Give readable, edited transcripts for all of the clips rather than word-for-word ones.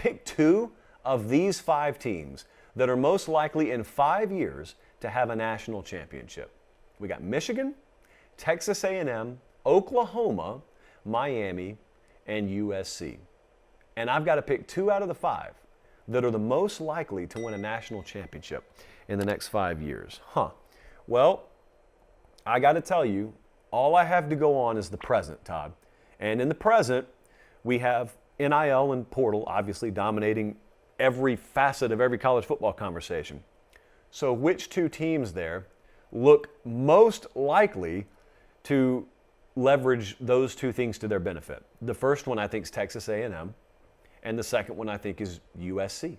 Pick two of these 5 teams that are most likely in 5 years to have a national championship. We got Michigan, Texas A&M, Oklahoma, Miami, and USC. And I've got to pick 2 out of the 5 that are the most likely to win a national championship in the next 5 years. Well, I got to tell you, all I have to go on is the present, Todd. And in the present, we have NIL and portal obviously dominating every facet of every college football conversation. So which 2 teams there look most likely to leverage those 2 things to their benefit? The first one I think is Texas A&M, and the second one I think is USC.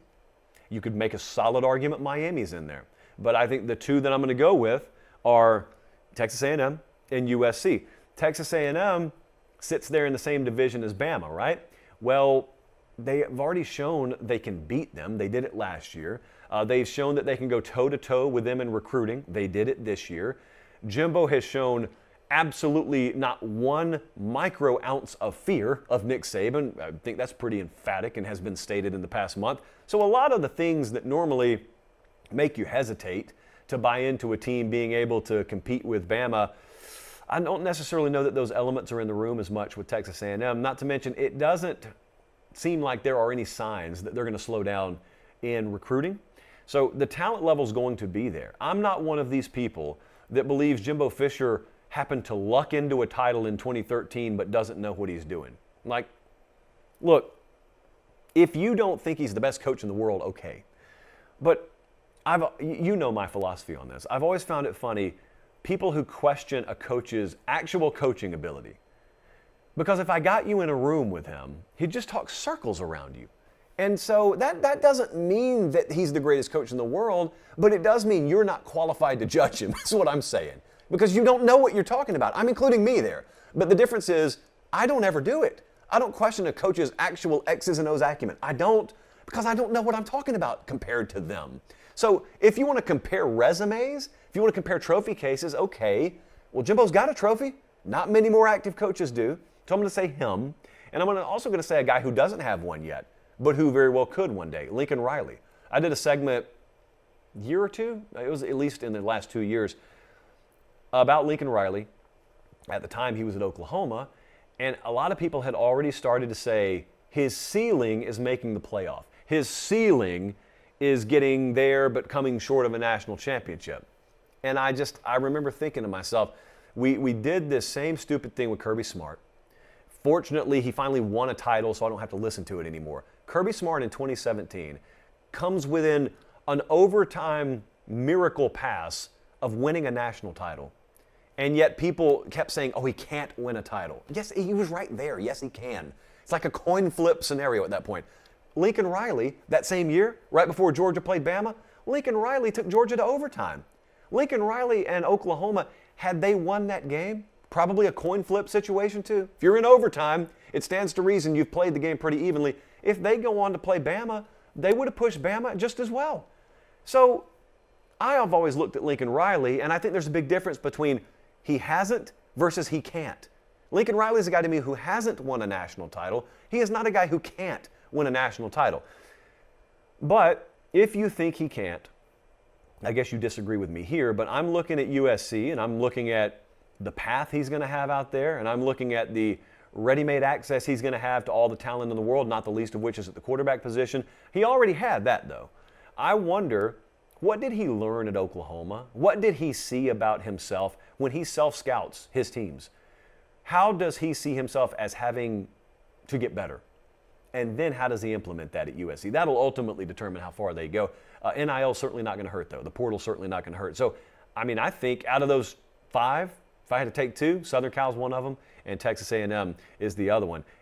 You could make a solid argument Miami's in there, but I think the 2 that I'm going to go with are Texas A&M and USC. Texas A&M sits there in the same division as Bama, right? Well, they have already shown they can beat them. They did it last year. They've shown that they can go toe-to-toe with them in recruiting. They did it this year. Jimbo has shown absolutely not one micro ounce of fear of Nick Saban. I think that's pretty emphatic and has been stated in the past month. So a lot of the things that normally make you hesitate to buy into a team being able to compete with Bama, I don't necessarily know that those elements are in the room as much with Texas A&M. Not to mention, it doesn't seem like there are any signs that they're going to slow down in recruiting. So the talent level is going to be there. I'm not one of these people that believes Jimbo Fisher happened to luck into a title in 2013 but doesn't know what he's doing. Like, look, if you don't think he's the best coach in the world, okay. But you know my philosophy on this. I've always found it funny, people who question a coach's actual coaching ability. Because if I got you in a room with him, he'd just talk circles around you. And so that doesn't mean that he's the greatest coach in the world, but it does mean you're not qualified to judge him. That's what I'm saying. Because you don't know what you're talking about. I'm including me there. But the difference is, I don't ever do it. I don't question a coach's actual X's and O's acumen. I don't, because I don't know what I'm talking about compared to them. So if you want to compare resumes, if you want to compare trophy cases, okay. Well, Jimbo's got a trophy. Not many more active coaches do. So I'm going to say him. And I'm also going to say a guy who doesn't have one yet, but who very well could one day, Lincoln Riley. I did a segment a year or 2, it was at least in the last 2 years, about Lincoln Riley. At the time, he was at Oklahoma, and a lot of people had already started to say his ceiling is making the playoff. His ceiling is getting there but coming short of a national championship. And I remember thinking to myself, we did this same stupid thing with Kirby Smart. Fortunately, he finally won a title, so I don't have to listen to it anymore. Kirby Smart in 2017 comes within an overtime miracle pass of winning a national title. And yet people kept saying, oh, he can't win a title. Yes, he was right there. Yes, he can. It's like a coin flip scenario at that point. Lincoln Riley, that same year, right before Georgia played Bama, Lincoln Riley took Georgia to overtime. Lincoln Riley and Oklahoma, had they won that game, probably a coin flip situation too. If you're in overtime, it stands to reason you've played the game pretty evenly. If they go on to play Bama, they would have pushed Bama just as well. So I have always looked at Lincoln Riley, and I think there's a big difference between he hasn't versus he can't. Lincoln Riley is a guy to me who hasn't won a national title. He is not a guy who can't win a national title. But if you think he can't, I guess you disagree with me here, but I'm looking at USC, and I'm looking at the path he's going to have out there, and I'm looking at the ready-made access he's going to have to all the talent in the world, not the least of which is at the quarterback position. He already had that, though. I wonder, what did he learn at Oklahoma? What did he see about himself when he self-scouts his teams? How does he see himself as having to get better? And then how does he implement that at USC? That'll ultimately determine how far they go. NIL certainly not going to hurt, though. The portal certainly not going to hurt. So, I think out of those 5, if I had to take 2, Southern Cal's one of them, and Texas A&M is the other one.